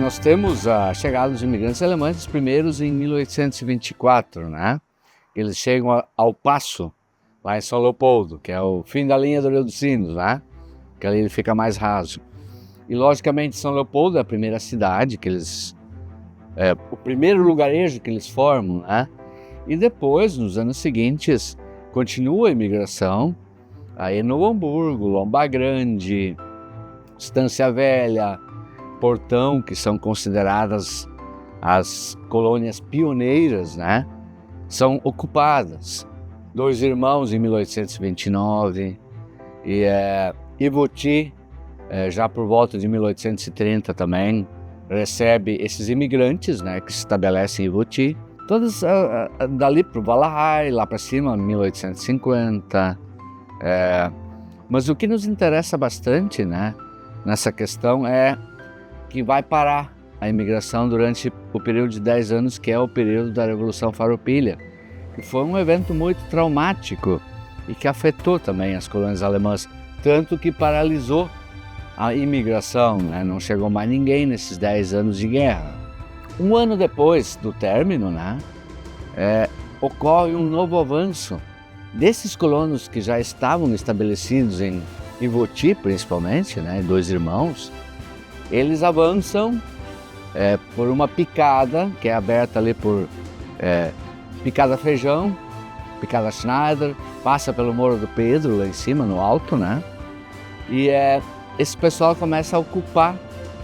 nós temos a chegada dos imigrantes alemães, os primeiros em 1824, né? Eles chegam ao Passo, lá em São Leopoldo, que é o fim da linha do Rio dos Sinos, né? Que ali ele fica mais raso. E logicamente São Leopoldo é a primeira cidade que eles... o primeiro lugarejo que eles formam, né? E depois, nos anos seguintes, continua a imigração, aí Novo Hamburgo, Lomba Grande, Estância Velha, Portão, que são consideradas as colônias pioneiras, né? São ocupadas. Dois Irmãos em 1829 e Ivoti, já por volta de 1830 também, recebe esses imigrantes, né, que se estabelecem em Ivoti. Todas dali para o Valahai, lá para cima, 1850. Mas o que nos interessa bastante, né, nessa questão é que vai parar a imigração durante o período de 10 anos, que é o período da Revolução Farroupilha, que foi um evento muito traumático e que afetou também as colônias alemãs, tanto que paralisou a imigração, né? Não chegou mais ninguém nesses 10 anos de guerra. Um ano depois do término, né, ocorre um novo avanço desses colonos que já estavam estabelecidos em Ivoti, principalmente, né, Dois Irmãos. Eles avançam por uma picada que é aberta ali por Picada Feijão, Picada Schneider, passa pelo Morro do Pedro, lá em cima, no alto, né? E esse pessoal começa a ocupar,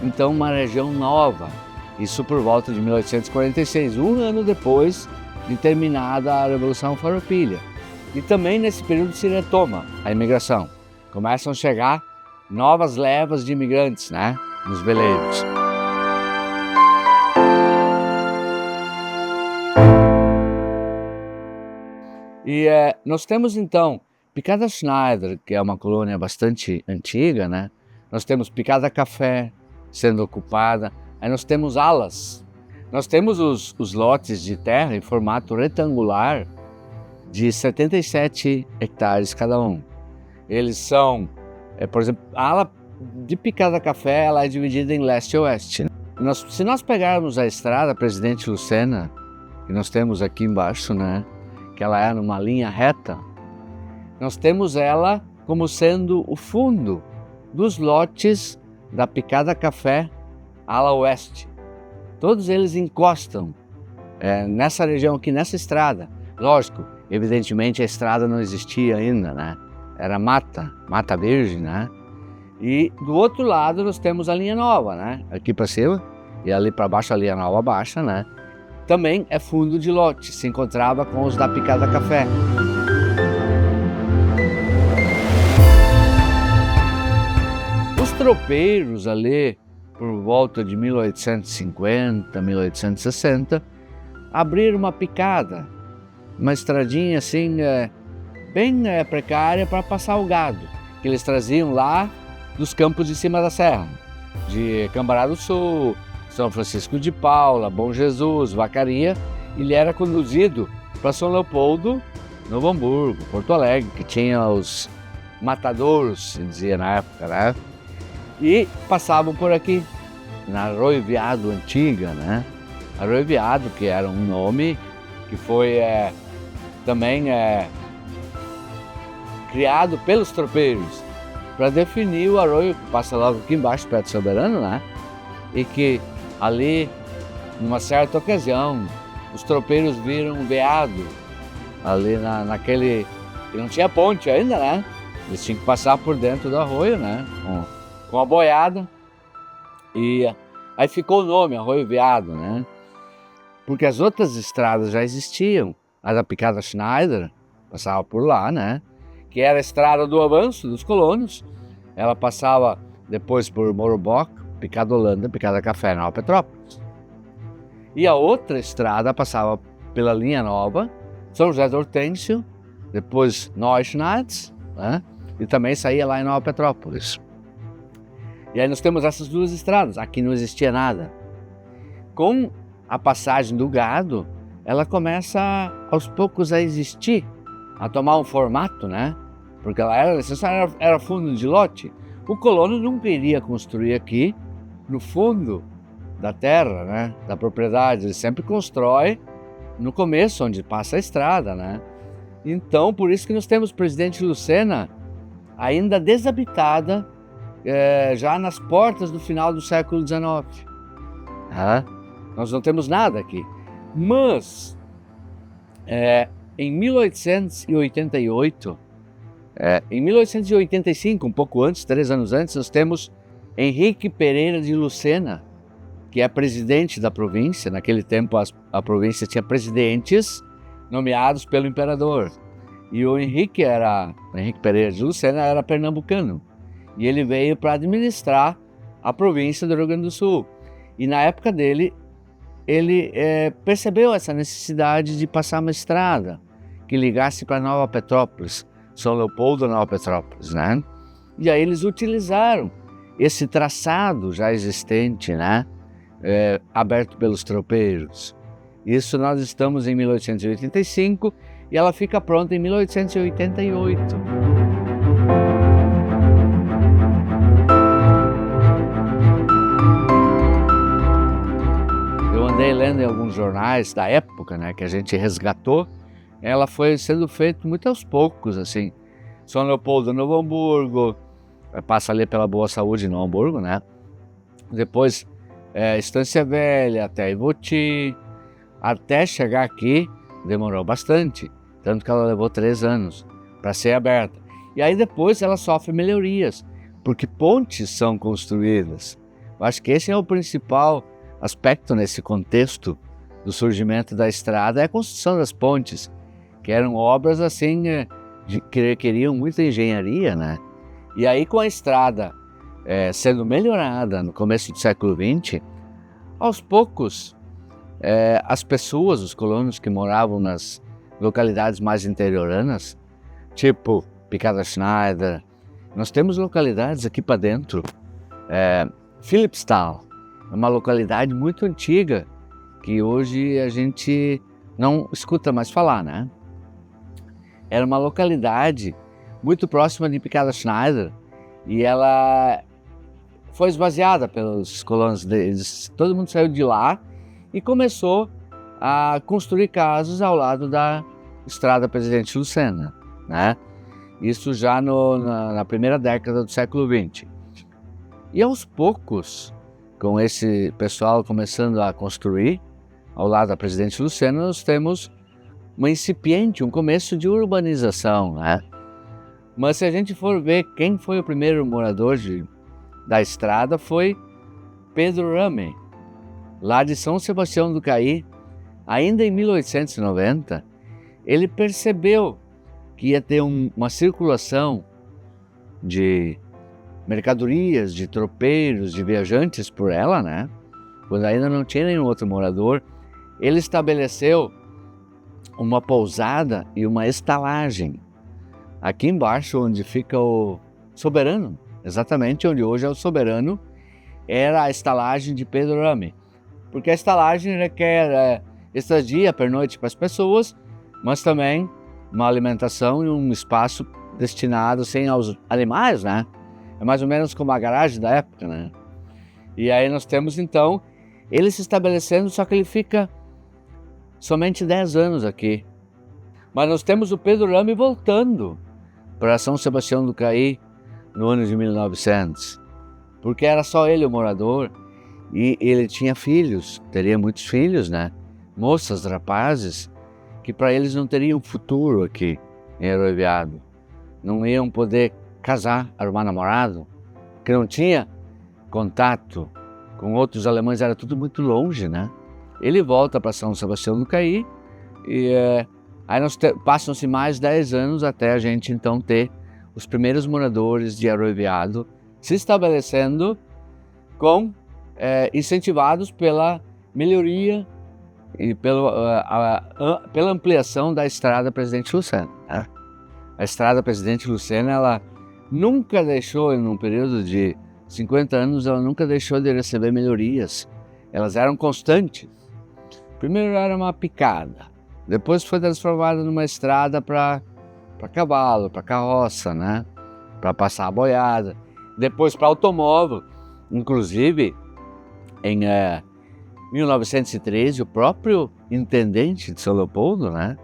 então, uma região nova. Isso por volta de 1846, um ano depois de terminada a Revolução Farroupilha. E também nesse período se retoma a imigração. Começam a chegar novas levas de imigrantes, né, nos veleiros. E nós temos então Picada Schneider, que é uma colônia bastante antiga, né? Nós temos Picada Café sendo ocupada, aí nós temos alas. Nós temos os lotes de terra em formato retangular de 77 hectares cada um. Eles são, por exemplo, a ala de Picada Café, ela é dividida em leste e oeste. Se nós pegarmos a estrada Presidente Lucena, que nós temos aqui embaixo, né, que ela é numa linha reta, nós temos ela como sendo o fundo dos lotes da Picada Café, ala oeste. Todos eles encostam nessa região aqui, nessa estrada. Lógico, evidentemente a estrada não existia ainda, né? Era mata virgem, né? E do outro lado nós temos a linha nova, né? Aqui para cima e ali para baixo a linha nova baixa, né? Também é fundo de lote, se encontrava com os da Picada Café. Os tropeiros ali, por volta de 1850, 1860, abriram uma picada, uma estradinha assim, bem precária para passar o gado, que eles traziam lá dos campos de cima da serra, de Cambará do Sul, São Francisco de Paula, Bom Jesus, Vacaria. Ele era conduzido para São Leopoldo, Novo Hamburgo, Porto Alegre, que tinha os matadouros, se dizia na época, né? E passavam por aqui, na Arroio Veado antiga, né? Arroio Veado, que era um nome que foi também criado pelos tropeiros para definir o arroio que passa logo aqui embaixo, perto do Soberano, né? E que ali, numa certa ocasião, os tropeiros viram um veado ali naquele... E não tinha ponte ainda, né? Eles tinham que passar por dentro do arroio, né? Com a boiada. E aí ficou o nome, Arroio Veado, né? Porque as outras estradas já existiam. A da Picada Schneider passava por lá, né? Que era a estrada do avanço dos colonos. Ela passava depois por Moroboc, Picada Holanda, Picada Café, Nova Petrópolis. E a outra estrada passava pela linha nova, São José do Hortêncio, depois Neuschnitz, né? E também saía lá em Nova Petrópolis. E aí nós temos essas duas estradas, aqui não existia nada. Com a passagem do gado, ela começa aos poucos a existir, a tomar um formato, né? Porque ela era fundo de lote. O colono nunca iria construir aqui, no fundo da terra, né? Da propriedade. Ele sempre constrói no começo, onde passa a estrada, né? Então, por isso que nós temos Presidente Lucena ainda desabitada, já nas portas do final do século XIX. Nós não temos nada aqui. Mas, em 1888, em 1885, um pouco antes, 3 anos antes, nós temos Henrique Pereira de Lucena, que é presidente da província. Naquele tempo a província tinha presidentes nomeados pelo imperador. E o Henrique Pereira de Lucena era pernambucano. E ele veio para administrar a província do Rio Grande do Sul. E na época dele, ele percebeu essa necessidade de passar uma estrada que ligasse para Nova Petrópolis, São Leopoldo, Nova Petrópolis, né? E aí eles utilizaram esse traçado já existente, né? Aberto pelos tropeiros. Isso nós estamos em 1885 e ela fica pronta em 1888. Eu andei lendo em alguns jornais da época, né, que a gente resgatou. Ela foi sendo feita muito aos poucos, assim. São Leopoldo, Novo Hamburgo, passa ali pela Boa Saúde, Novo Hamburgo, né? Depois Estância Velha, até Ivoti, até chegar aqui demorou bastante, tanto que ela levou 3 anos para ser aberta. E aí depois ela sofre melhorias, porque pontes são construídas. Eu acho que esse é o principal aspecto nesse contexto do surgimento da estrada, é a construção das pontes, que eram obras assim que requeriam muita engenharia, né? E aí com a estrada sendo melhorada no começo do século XX, aos poucos as pessoas, os colonos que moravam nas localidades mais interioranas, tipo Picada Schneider, nós temos localidades aqui para dentro, Philippsthal, é uma localidade muito antiga que hoje a gente não escuta mais falar, né? Era uma localidade muito próxima de Picada Schneider e ela foi esvaziada pelos colonos deles. Todo mundo saiu de lá e começou a construir casas ao lado da estrada Presidente Lucena, né? Isso já na primeira década do século XX. E aos poucos, com esse pessoal começando a construir ao lado da Presidente Lucena, nós temos um começo de urbanização, né? Mas se a gente for ver quem foi o primeiro morador da estrada, foi Pedro Rame, lá de São Sebastião do Caí. Ainda em 1890, ele percebeu que ia ter uma circulação de mercadorias, de tropeiros, de viajantes por ela, né? Quando ainda não tinha nenhum outro morador, ele estabeleceu uma pousada e uma estalagem aqui embaixo, onde fica o Soberano, exatamente onde hoje é o Soberano, era a estalagem de Pedro Rame, porque a estalagem requer estadia pernoite para as pessoas, mas também uma alimentação e um espaço destinado sem aos animais, né? É mais ou menos como a garagem da época, né? E aí nós temos então ele se estabelecendo, só que ele fica somente 10 anos aqui. Mas nós temos o Pedro Rame voltando para São Sebastião do Caí no ano de 1900, porque era só ele o morador e ele tinha filhos, teria muitos filhos, né? Moças, rapazes, que para eles não teriam futuro aqui em Aroeviado, não iam poder casar, arrumar namorado, porque não tinha contato com outros alemães, era tudo muito longe, né? Ele volta para São Sebastião do Caí e aí passam-se mais 10 anos até a gente então ter os primeiros moradores de Aroeviado se estabelecendo incentivados pela melhoria e pela ampliação da estrada Presidente Lucena. Né? A estrada Presidente Lucena, ela nunca deixou, num período de 50 anos, ela nunca deixou de receber melhorias. Elas eram constantes. Primeiro era uma picada, depois foi transformada numa estrada para cavalo, para carroça, né? Para passar a boiada, depois para automóvel. Inclusive, em 1913, o próprio intendente de São Leopoldo, né,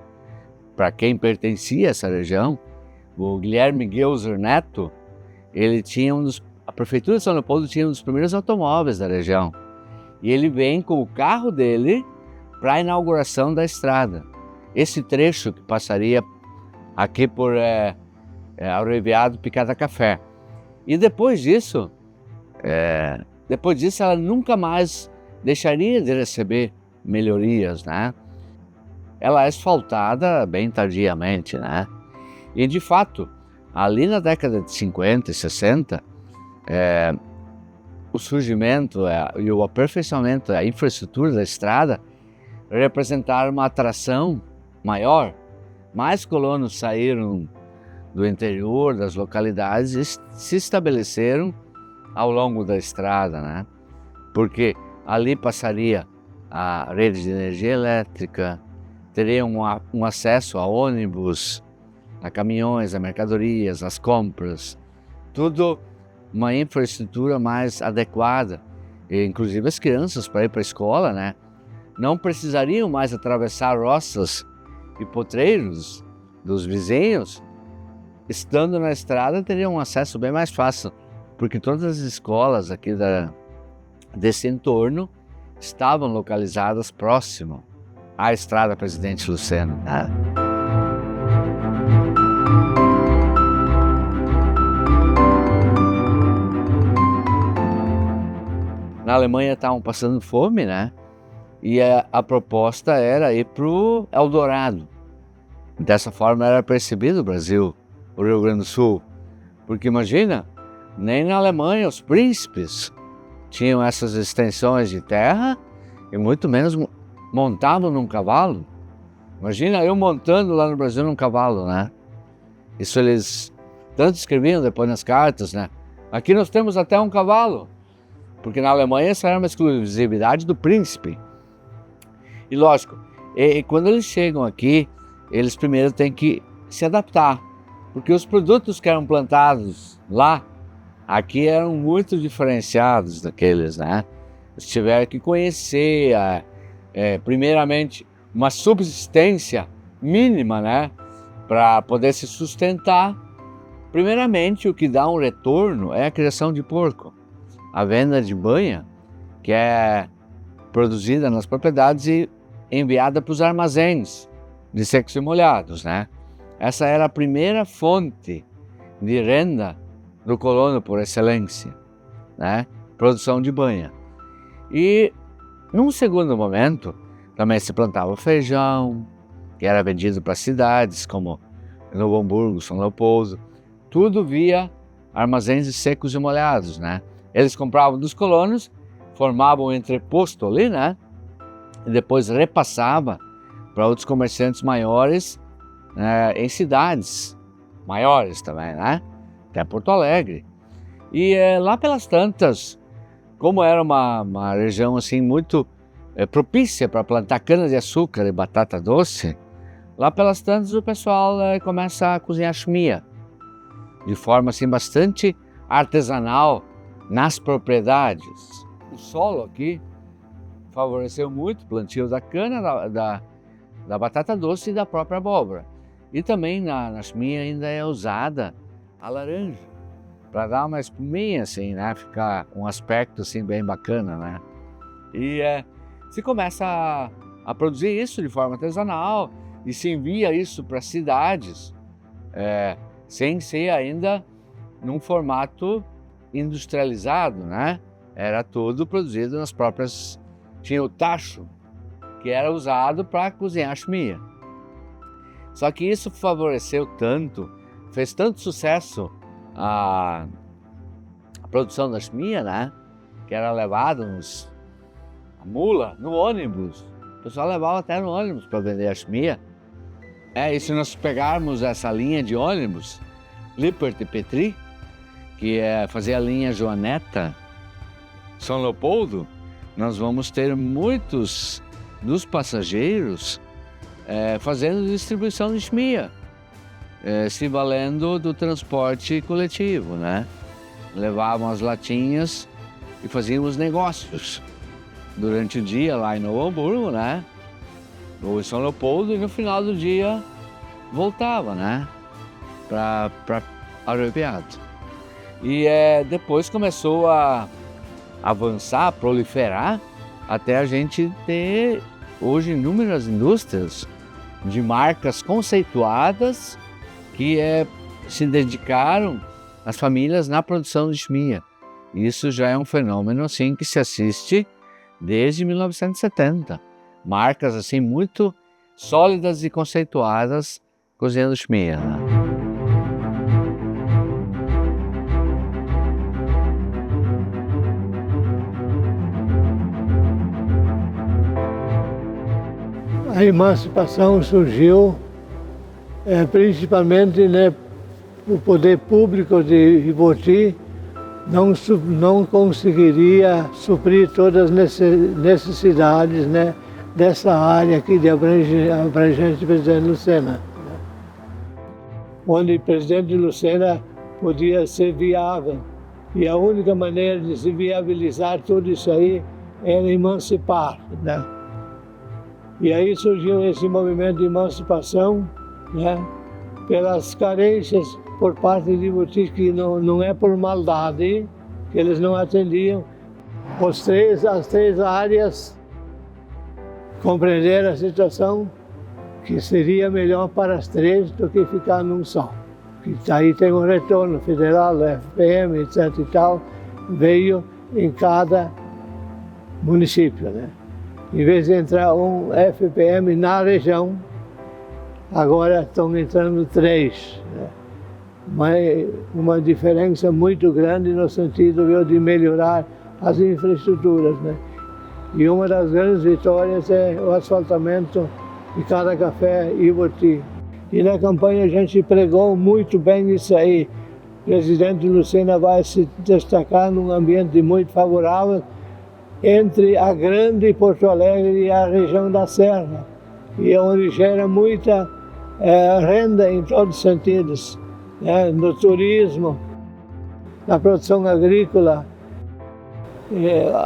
para quem pertencia essa região, o Guilherme Geuser Neto, ele tinha a prefeitura de São Leopoldo tinha um dos primeiros automóveis da região. E ele vem com o carro dele para a inauguração da estrada. Esse trecho que passaria aqui por Abreviado Picada Café. E depois disso ela nunca mais deixaria de receber melhorias, né? Ela é asfaltada bem tardiamente, né? E de fato, ali na década de 50 e 60, o surgimento e o aperfeiçoamento da infraestrutura da estrada representaram uma atração maior. Mais colonos saíram do interior, das localidades, e se estabeleceram ao longo da estrada, né? Porque ali passaria a rede de energia elétrica, teria um acesso a ônibus, a caminhões, a mercadorias, as compras, tudo uma infraestrutura mais adequada. E, inclusive as crianças para ir para a escola, né, não precisariam mais atravessar roças e potreiros dos vizinhos. Estando na estrada teriam um acesso bem mais fácil, porque todas as escolas aqui desse entorno estavam localizadas próximo à estrada Presidente Luceno, né? Na Alemanha estavam passando fome, né? E a proposta era ir para o Eldorado. Dessa forma era percebido o Brasil, o Rio Grande do Sul. Porque imagina, nem na Alemanha os príncipes tinham essas extensões de terra e muito menos montavam num cavalo. Imagina eu montando lá no Brasil num cavalo, né? Isso eles tanto escreviam depois nas cartas, né? Aqui nós temos até um cavalo. Porque na Alemanha essa era uma exclusividade do príncipe. E lógico, quando eles chegam aqui, eles primeiro têm que se adaptar. Porque os produtos que eram plantados lá, aqui eram muito diferenciados daqueles, né? Eles tiveram que conhecer, primeiramente, uma subsistência mínima, né? Para poder se sustentar. Primeiramente, o que dá um retorno é a criação de porco. A venda de banha, que é produzida nas propriedades e enviada para os armazéns de secos e molhados, né? Essa era a primeira fonte de renda do colono por excelência, né? Produção de banha. E, num segundo momento, também se plantava feijão, que era vendido para cidades como Novo Hamburgo, São Leopoldo, tudo via armazéns de secos e molhados, né? Eles compravam dos colonos, formavam um entreposto ali, né? E depois repassava para outros comerciantes maiores em cidades maiores também, né? Até Porto Alegre. E lá pelas tantas, como era uma região assim muito propícia para plantar cana-de-açúcar e batata doce, lá pelas tantas o pessoal começa a cozinhar chimia de forma assim bastante artesanal nas propriedades. O solo aqui favoreceu muito o plantio da cana, da batata doce e da própria abóbora. E também na chimia ainda é usada a laranja, para dar uma espuminha assim, né? Ficar um aspecto assim bem bacana, né? E se começa a produzir isso de forma artesanal e se envia isso para cidades, sem ser ainda num formato industrializado, né? Era tudo produzido nas próprias... Tinha o tacho, que era usado para cozinhar a chimia. Só que isso favoreceu tanto, fez tanto sucesso a produção da chimia, né? Que era levado a mula no ônibus. O pessoal levava até no ônibus para vender a chimia. E se nós pegarmos essa linha de ônibus, Lippert e Petri, que fazia a linha Joaneta, São Leopoldo, nós vamos ter muitos dos passageiros fazendo distribuição de chimia, se valendo do transporte coletivo, né? Levavam as latinhas e faziam os negócios. durante o dia lá em Novo Hamburgo, né? Ou em São Leopoldo, e no final do dia voltava, né? Para Arrepiado. E depois começou a avançar, a proliferar, até a gente ter hoje inúmeras indústrias de marcas conceituadas que se dedicaram às famílias na produção de chimia. Isso já é um fenômeno assim que se assiste desde 1970. Marcas assim muito sólidas e conceituadas cozinhando chimia, né? A emancipação surgiu principalmente, né, o poder público de Ivoti não conseguiria suprir todas as necessidades, né, dessa área aqui de abrangente Presidente Lucena, onde o Presidente Lucena podia ser viável. E a única maneira de se viabilizar tudo isso aí era emancipar, né? E aí surgiu esse movimento de emancipação, né, pelas carências por parte de Ivoti, que não é por maldade, que eles não atendiam. As três áreas compreenderam a situação, que seria melhor para as três do que ficar num só. Que aí tem um retorno federal, FPM, etc. e tal, veio em cada município, né? Em vez de entrar um FPM na região, agora estão entrando 3. Né? Uma diferença muito grande no sentido de melhorar as infraestruturas. Né? E uma das grandes vitórias é o asfaltamento de cada café Ivoti. E na campanha a gente pregou muito bem isso aí. O presidente Lucena vai se destacar num ambiente muito favorável entre a grande Porto Alegre e a região da Serra, e onde gera muita renda em todos os sentidos, né? No turismo, na produção agrícola,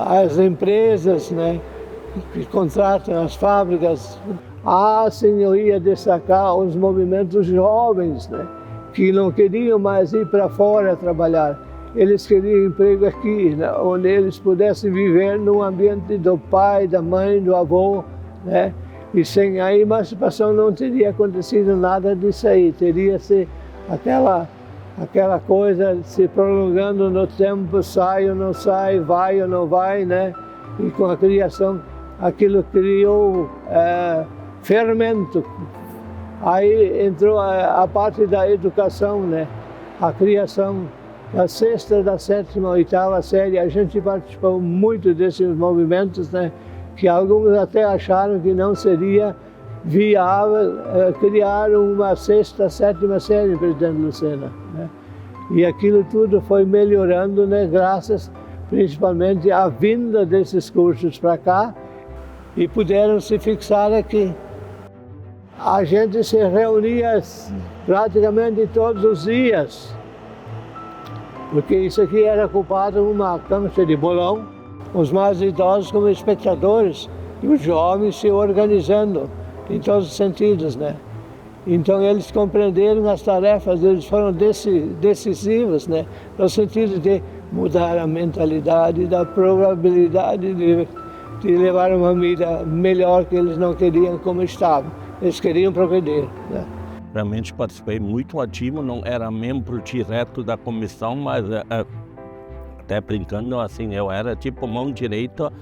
as empresas, né, que contratam as fábricas. Assim, eu ia destacar os movimentos jovens, né, que não queriam mais ir para fora trabalhar. Eles queriam emprego aqui, né, onde eles pudessem viver no ambiente do pai, da mãe, do avô, né? E sem a emancipação não teria acontecido nada disso aí. Teria se aquela coisa se prolongando no tempo, sai ou não sai, vai ou não vai, né? E com a criação, aquilo criou fermento. Aí entrou a parte da educação, né? A criação da 6ª, da 7ª, 8ª série. A gente participou muito desses movimentos, né? Que alguns até acharam que não seria viável criar uma 6ª, 7ª série, Presidente Lucena, né? E aquilo tudo foi melhorando, né? Graças principalmente à vinda desses cursos para cá, e puderam se fixar aqui. A gente se reunia praticamente todos os dias, porque isso aqui era ocupado uma cancha de bolão, os mais idosos como espectadores e os jovens se organizando em todos os sentidos, né? Então eles compreenderam as tarefas, eles foram decisivos, né? No sentido de mudar a mentalidade da probabilidade de levar uma vida melhor, que eles não queriam como estavam, eles queriam progredir, né? Realmente participei muito ativo, não era membro direto da comissão, mas até brincando assim, eu era tipo mão direita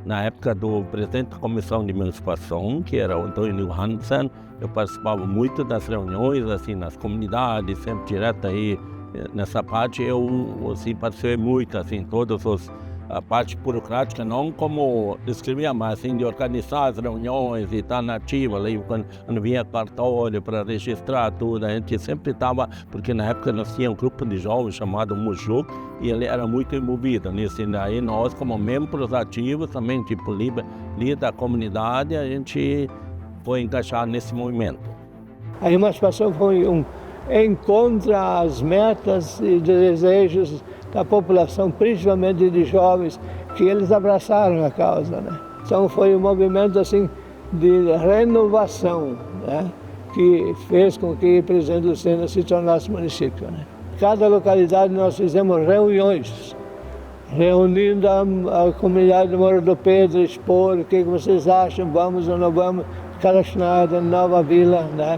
na época do presidente da comissão de emancipação, que era o Antônio Hansen. Eu participava muito das reuniões assim nas comunidades, sempre direto aí nessa parte. Eu assim participei muito assim, a parte burocrática, não como escrevia, mas assim de organizar as reuniões e estar nativa ali, quando vinha cartório para registrar tudo, a gente sempre estava, porque na época nós tínhamos um grupo de jovens chamado Mujuk, e ele era muito envolvido nisso, e daí nós como membros ativos também, tipo líder da comunidade, a gente foi encaixado nesse movimento. A emancipação foi encontra as metas e desejos da população, principalmente de jovens, que eles abraçaram a causa, né? Então foi um movimento assim de renovação, né? Que fez com que Presidente Lucena se tornasse município, né? Cada localidade nós fizemos reuniões, reunindo a comunidade do Morro do Pedro, expor o que vocês acham, vamos ou não vamos, Caraxnada, Nova Vila, né?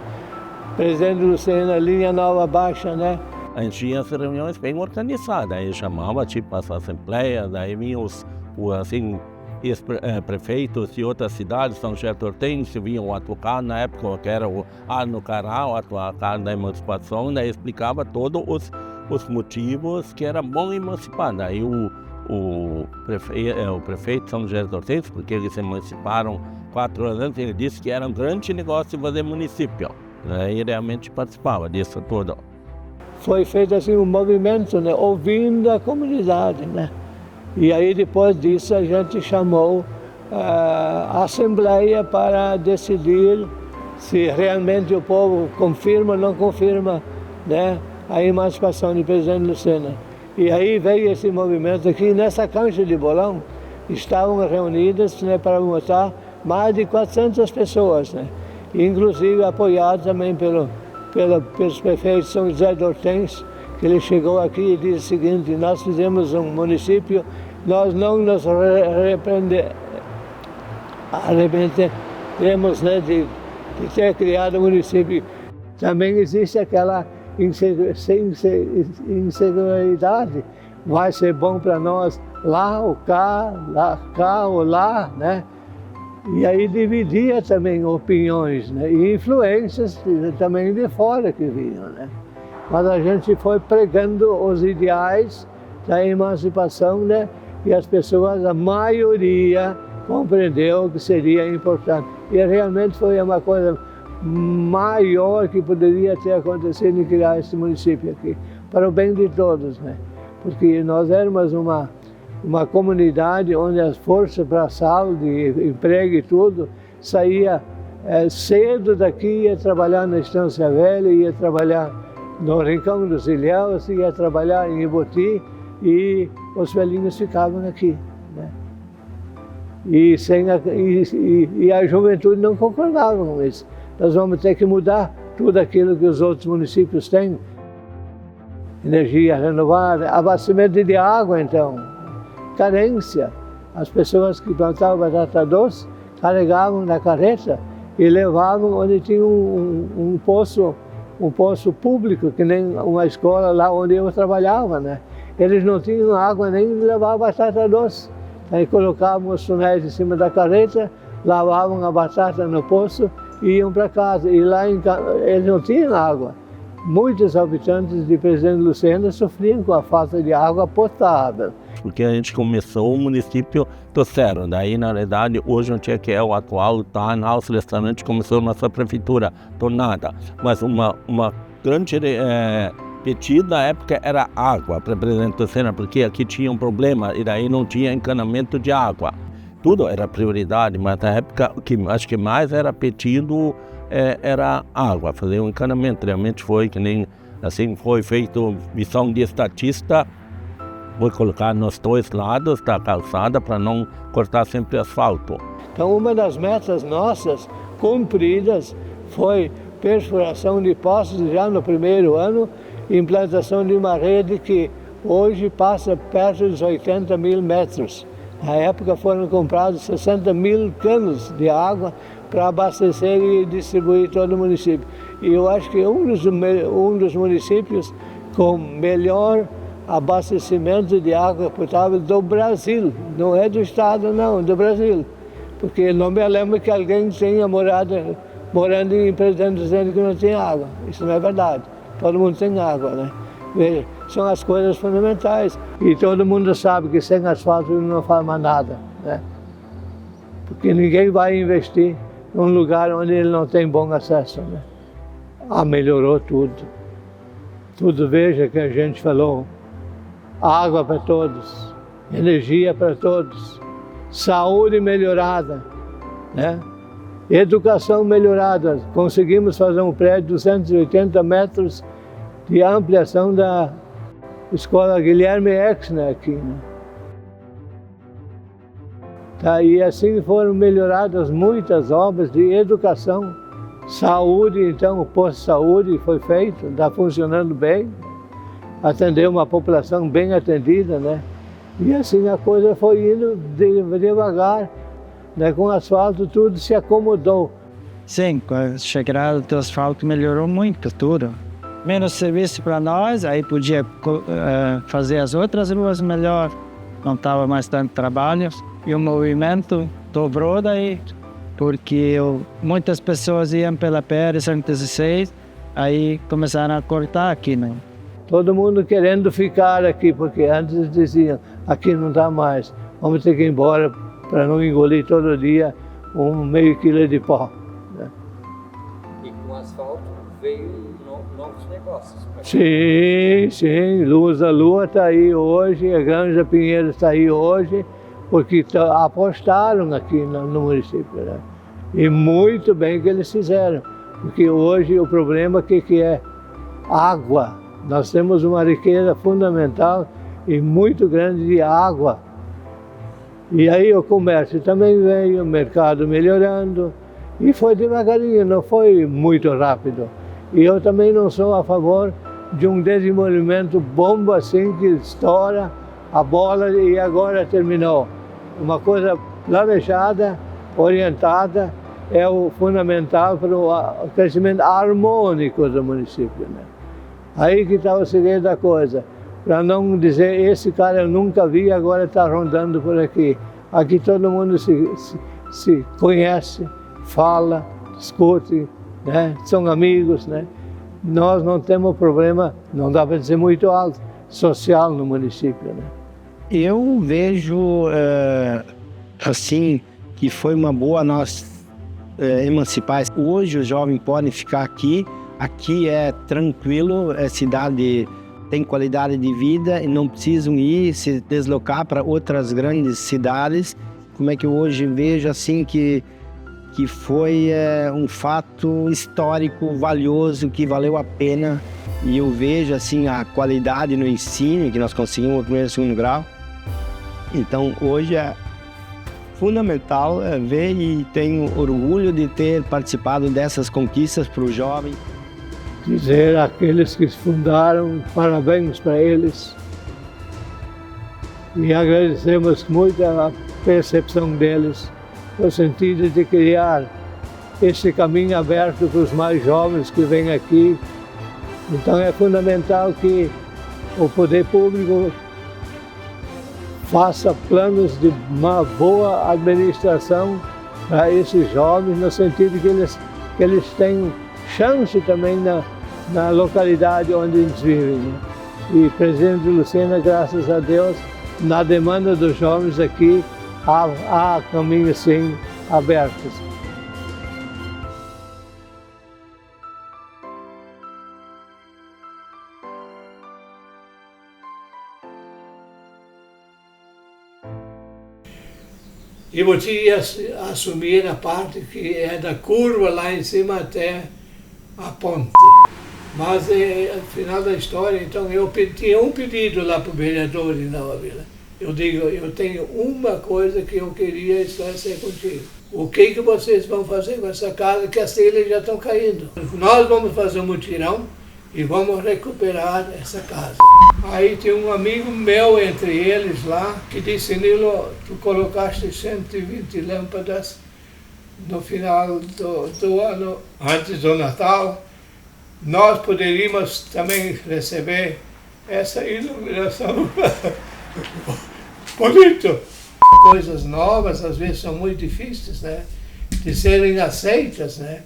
Presidente Lucena, Linha Nova Baixa, né? A gente tinha as reuniões bem organizadas, aí chamava tipo as assembleias, daí vinham assim, prefeitos de outras cidades, São José do Hortêncio, vinham atuar na época que era o Ano Cará, atuar da emancipação, daí explicava todos os motivos que era bom emancipar. Daí o prefeito de São José do Hortêncio, porque eles se emanciparam 4 anos antes, ele disse que era um grande negócio fazer município. Daí realmente participava disso tudo. Foi feito assim um movimento, né, ouvindo a comunidade, né? E aí depois disso a gente chamou a Assembleia para decidir se realmente o povo confirma ou não confirma, né, a emancipação de Presidente Lucena. E aí veio esse movimento aqui, nessa cancha de bolão, estavam reunidas, né, para votar mais de 400 pessoas, né? Inclusive apoiado também pelos prefeitos de São José do Hortêncio, que ele chegou aqui e disse o seguinte: nós fizemos um município, nós não nos arrependeremos, né, de ter criado um município. Também existe aquela inseguridade, vai ser bom para nós lá ou cá, cá ou lá, né? E aí dividia também opiniões, né? E influências também de fora que vinham, né? Mas a gente foi pregando os ideais da emancipação, né? E as pessoas, a maioria, compreendeu que seria importante. E realmente foi uma coisa maior que poderia ter acontecido em criar esse município aqui, para o bem de todos, né? Porque nós éramos uma comunidade onde as forças para saúde, emprego e tudo, saía cedo daqui, ia trabalhar na Estância Velha, ia trabalhar no Rincão dos Ilhéus, ia trabalhar em Iboti, e os velhinhos ficavam aqui, né? E a juventude não concordava com isso. Nós vamos ter que mudar tudo aquilo que os outros municípios têm. Energia renovada, abastecimento de água, então. Carência. As pessoas que plantavam batata doce carregavam na carreta e levavam onde tinha um poço público, que nem uma escola lá onde eu trabalhava, né? Eles não tinham água nem de levar batata doce. Aí colocavam os tonéis em cima da carreta, lavavam a batata no poço e iam para casa. E lá eles não tinham água. Muitos habitantes de Presidente Lucena sofriam com a falta de água potável. Porque a gente começou o município do Cerro, daí na realidade hoje onde é que é o atual Tannhaus Restaurante começou nossa prefeitura, Tornada. Mas uma grande pedido na época era água para Presidente Lucena, porque aqui tinha um problema e daí não tinha encanamento de água. Tudo era prioridade, mas na época o que acho que mais era pedido era água, fazer um encanamento. Realmente foi que nem assim, foi feito missão de estatista, foi colocar nos 2 lados da calçada para não cortar sempre asfalto. Então uma das metas nossas cumpridas foi perfuração de poços já no primeiro ano, implantação de uma rede que hoje passa perto dos 80 mil metros. Na época foram comprados 60 mil canos de água para abastecer e distribuir todo o município. E eu acho que um dos municípios com melhor abastecimento de água potável do Brasil. Não é do estado, não, do Brasil. Porque não me lembro que alguém tenha morando em Presidente dizendo que não tinha água. Isso não é verdade. Todo mundo tem água, né? Veja, são as coisas fundamentais. E todo mundo sabe que sem asfalto não faz mais nada, né? Porque ninguém vai investir num lugar onde ele não tem bom acesso, né? Melhorou tudo. Tudo, veja que a gente falou. Água para todos, energia para todos, saúde melhorada, né? Educação melhorada. Conseguimos fazer um prédio de 280 metros de ampliação da Escola Guilherme Exner aqui, né? Tá? E assim foram melhoradas muitas obras de educação, saúde, então o posto de saúde foi feito, está funcionando bem, atendeu uma população bem atendida, né? E assim a coisa foi indo devagar, né? Com o asfalto tudo se acomodou. Sim, com a chegada do asfalto melhorou muito tudo. Menos serviço para nós, aí podia fazer as outras ruas melhor, não estava mais tanto trabalho. E o movimento dobrou daí, porque muitas pessoas iam pela PR-116, aí começaram a cortar aqui, né? Todo mundo querendo ficar aqui, porque antes diziam, aqui não dá mais, vamos ter que ir embora para não engolir todo dia meio quilo de pó. Né? E com o asfalto veio novos negócios. Sim, Luz da Lua está aí hoje, a Granja Pinheiro está aí hoje, porque apostaram aqui no município, né? E muito bem que eles fizeram, porque hoje o problema que é água. Nós temos uma riqueza fundamental e muito grande de água. E aí o comércio também veio, o mercado melhorando, e foi devagarinho, não foi muito rápido. E eu também não sou a favor de um desenvolvimento bomba assim que estoura a bola e agora terminou. Uma coisa planejada, orientada, é o fundamental para o crescimento harmônico do município, né? Aí que está o segredo da coisa, para não dizer, esse cara eu nunca vi, agora está rondando por aqui. Aqui todo mundo se conhece, fala, discute, né? São amigos, né? Nós não temos problema, não dá para dizer muito alto, social no município, né? Eu vejo, assim, que foi uma boa nós emancipar. Hoje os jovens podem ficar aqui. Aqui é tranquilo, é cidade, tem qualidade de vida e não precisam se deslocar para outras grandes cidades. Como é que eu hoje vejo assim que foi um fato histórico, valioso, que valeu a pena. E eu vejo assim a qualidade no ensino que nós conseguimos no primeiro e segundo grau. Então hoje é fundamental ver e tenho orgulho de ter participado dessas conquistas para o jovem. Dizer àqueles que fundaram, parabéns para eles. E agradecemos muito a percepção deles, no sentido de criar esse caminho aberto para os mais jovens que vêm aqui. Então é fundamental que o poder público faça planos de uma boa administração para esses jovens, no sentido que eles tenham chance também na localidade onde eles vivem, né? E Presidente Lucena, graças a Deus, na demanda dos jovens aqui, há caminhos sim abertos. E você ia assumir a parte que é da curva lá em cima até a ponte. Mas, no final da história, então, eu tinha um pedido lá para o vereador de Nova Vila. Eu digo, eu tenho uma coisa que eu queria esclarecer contigo. O que vocês vão fazer com essa casa, que as telhas já estão caindo? Nós vamos fazer um mutirão e vamos recuperar essa casa. Aí tem um amigo meu entre eles lá, que disse, Nilo, tu colocaste 120 lâmpadas no final do ano, antes do Natal. Nós poderíamos também receber essa iluminação. Bonito! Coisas novas, às vezes são muito difíceis, né, de serem aceitas, né.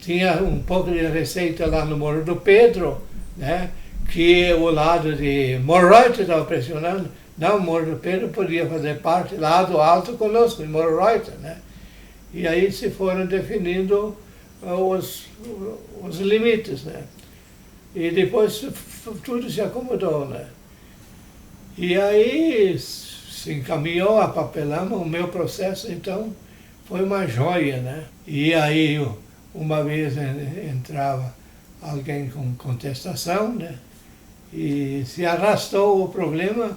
Tinha um pouco de receita lá no Morro do Pedro, né, que o lado de Morroite estava pressionando. Não, o Morro do Pedro podia fazer parte, lado alto conosco, em Morroite, né. E aí se foram definindo os limites, né. E depois tudo se acomodou, né. E aí se encaminhou a papelama, o meu processo então foi uma joia, né. E aí uma vez entrava alguém com contestação, né, e se arrastou o problema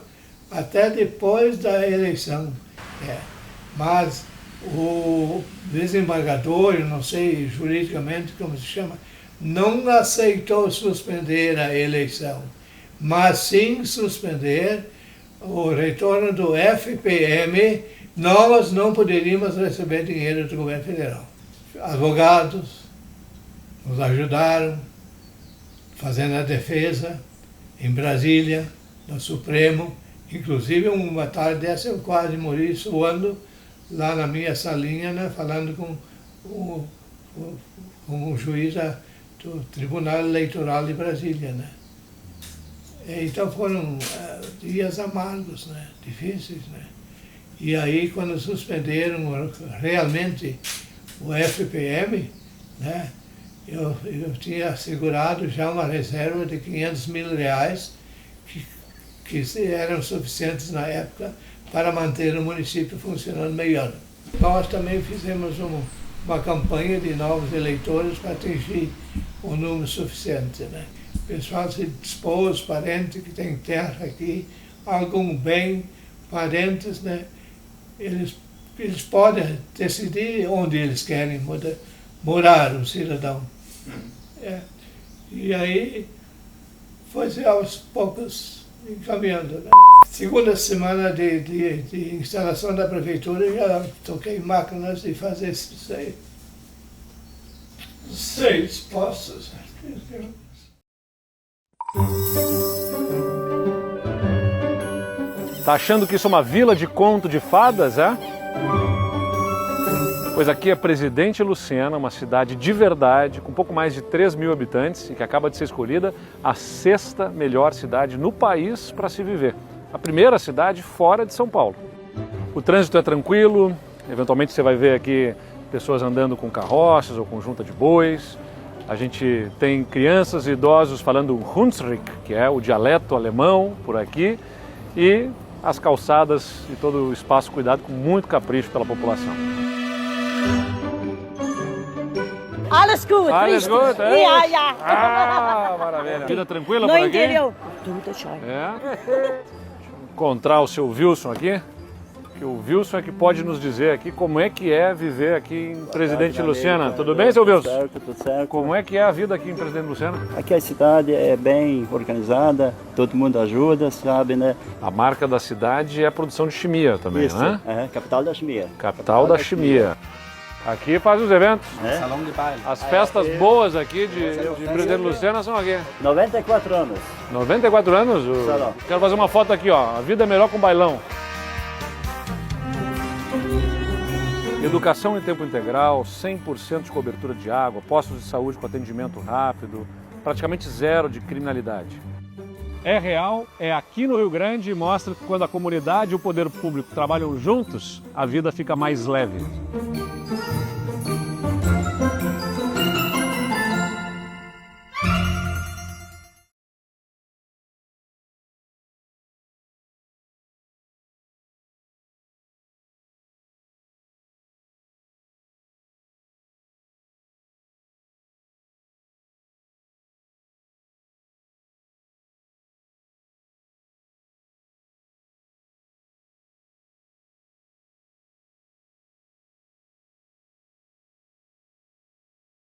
até depois da eleição. mas o desembargador, eu não sei juridicamente como se chama, não aceitou suspender a eleição, mas sim suspender o retorno do FPM. Nós não poderíamos receber dinheiro do governo federal. Advogados nos ajudaram, fazendo a defesa em Brasília, no Supremo. Inclusive, uma tarde dessa eu quase morri suando lá na minha salinha, né, falando com o juiz do Tribunal Eleitoral de Brasília, né. Então foram dias amargos, né, difíceis, né. E aí, quando suspenderam realmente o FPM, né, eu tinha assegurado já uma reserva de R$500 mil, que eram suficientes na época para manter o município funcionando melhor. Nós também fizemos uma campanha de novos eleitores para atingir um número suficiente, né? O pessoal se dispôs, parentes que têm terra aqui, algum bem, parentes, né? Eles podem decidir onde eles querem morar, o cidadão. E aí foi-se aos poucos encaminhando, né? Segunda semana de instalação da prefeitura, já toquei máquinas de fazer 6 postos. Tá achando que isso é uma vila de conto de fadas, é? Pois aqui é Presidente Lucena, uma cidade de verdade, com pouco mais de 3 mil habitantes e que acaba de ser escolhida a 6ª melhor cidade no país para se viver. A primeira cidade fora de São Paulo. O trânsito é tranquilo, eventualmente você vai ver aqui pessoas andando com carroças ou com junta de bois. A gente tem crianças e idosos falando Hunsrück, que é o dialeto alemão por aqui, e as calçadas e todo o espaço cuidado com muito capricho pela população. Alles gut, Alles richtig. gut, é? Ja, ja. Ah, maravilha. Vida tranquila No por aqui? interior. Tudo jóia. É. Encontrar o seu Wilson aqui, que o Wilson é que pode nos dizer aqui como é que é viver aqui em Presidente Lucena. Tudo bem, seu Wilson? Tudo certo. Como é que é a vida aqui em Presidente Lucena? Aqui a cidade é bem organizada, todo mundo ajuda, sabe, né? A marca da cidade é a produção de chimia também, Isso, né? capital da chimia. Capital da chimia. Aqui faz os eventos. Salão de baile. As festas boas aqui de Presidente Lucena são aqui. 94 anos. 94 anos? Salão. Quero fazer uma foto aqui, ó. A vida é melhor com bailão. Educação em tempo integral, 100% de cobertura de água, postos de saúde com atendimento rápido, praticamente zero de criminalidade. É real, é aqui no Rio Grande e mostra que quando a comunidade e o poder público trabalham juntos, a vida fica mais leve.